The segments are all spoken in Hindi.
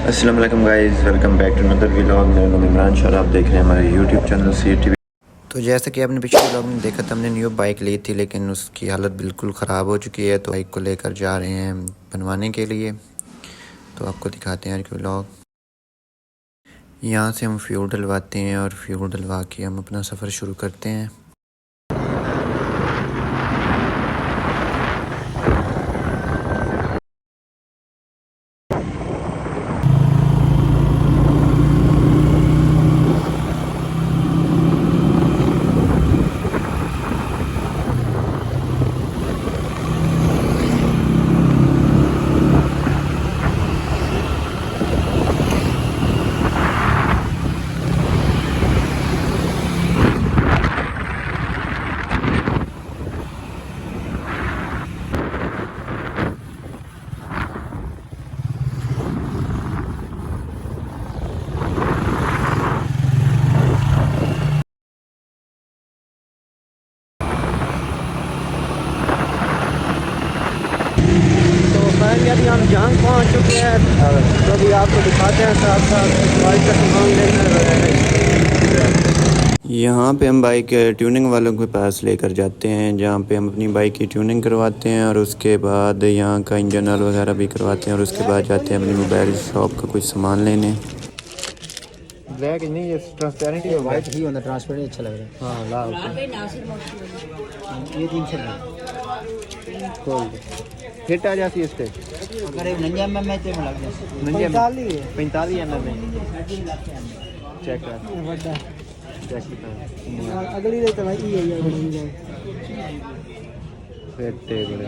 अस्सलाम वालेकुम guys, welcome back to another vlog. मेरा नाम इमरान शाह, आप देख रहे हैं हमारे यूट्यूब चैनल CATV। तो जैसा कि आपने पिछले व्लॉग में देखा था, हमने न्यू बाइक ली थी लेकिन उसकी हालत बिल्कुल ख़राब हो चुकी है। तो बाइक को लेकर जा रहे हैं बनवाने के लिए। तो आपको दिखाते हैं कि व्लॉग यहाँ से हम फ्यूल डलवाते हैं और फ्यूल डलवा के हम अपना सफ़र शुरू करते हैं। अभी हम जहाँ पहुँच चुके हैं, तो अभी आपको दिखाते हैं साथ साथ बाइक का सामान लेकर। यहाँ पे हम बाइक ट्यूनिंग वालों के पास लेकर जाते हैं, जहाँ पे हम अपनी बाइक की ट्यूनिंग करवाते हैं और उसके बाद यहाँ का इंजन ऑयल वगैरह भी करवाते हैं और उसके बाद जाते हैं अपनी मोबाइल शॉप का कुछ सामान लेने। ब्लैक नहीं, ये ट्रांसपेरेंट ही वाइट ही होता, ट्रांसपेरेंट अच्छा लग रहा है। हाँ लाओ ये 300 खोल दे, हिट आ जाती है इस पर। अगर एक 49 mm में तो लग जाए 45 mm में चेक कर, चेक कर अगली रे तो भाई ये फिर टेबल।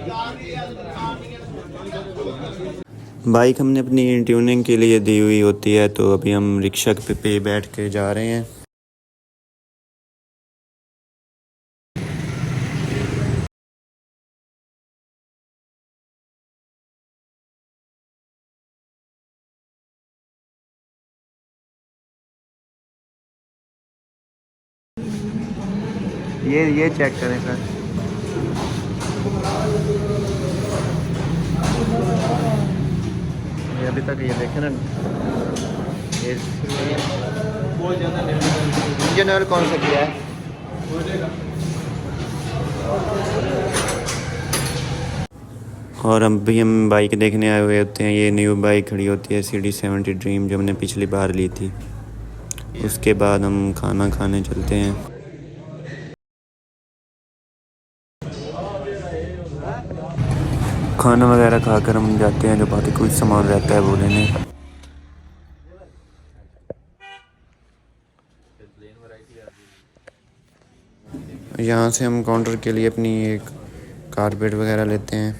बाइक हमने अपनी ट्यूनिंग के लिए दी हुई होती है, तो अभी हम रिक्शा पे बैठ के जा रहे हैं। ये चेक करें सर, ये अभी तक ये देखें ना, इंजन ऑयल कौन सा किया है। और अभी हम बाइक देखने आए हुए होते हैं। ये न्यू बाइक खड़ी होती है CD70 ड्रीम, जो हमने पिछली बार ली थी। उसके बाद हम खाना खाने चलते हैं। खाना वगैरह खाकर हम जाते हैं, जो बाकी कुछ सामान रहता है वो लेने। यहाँ से हम काउंटर के लिए अपनी एक कारपेट वगैरह लेते हैं।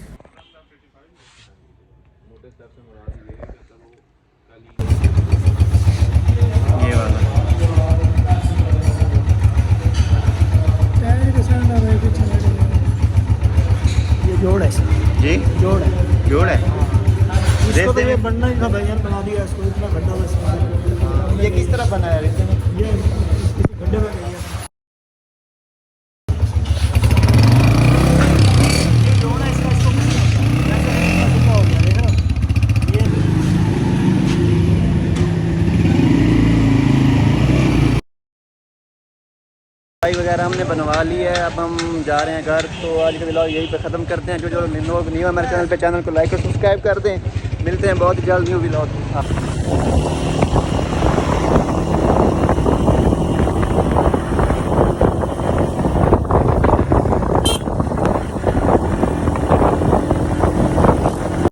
ये वाला ये जोड़ है जी, जोड़ है जोड़ है। इसको तो ये बनना ही था भाई, यार बना दिया इसको, इतना गड्ढा बस। ये किस तरह बनाया है? ये किसी गड्ढे में गई है। ये जोड़ है इसका, इसको कुछ नहीं होता। हो गया देखो ये बाइक वगैरह हमने बनवा ली है, अब हम जा रहे हैं घर। तो आज का व्लॉग यहीं पे ख़त्म करते हैं। जो लोग न्यू है हमारे चैनल को लाइक और सब्सक्राइब कर दें। मिलते हैं बहुत जल्द न्यू व्लॉग।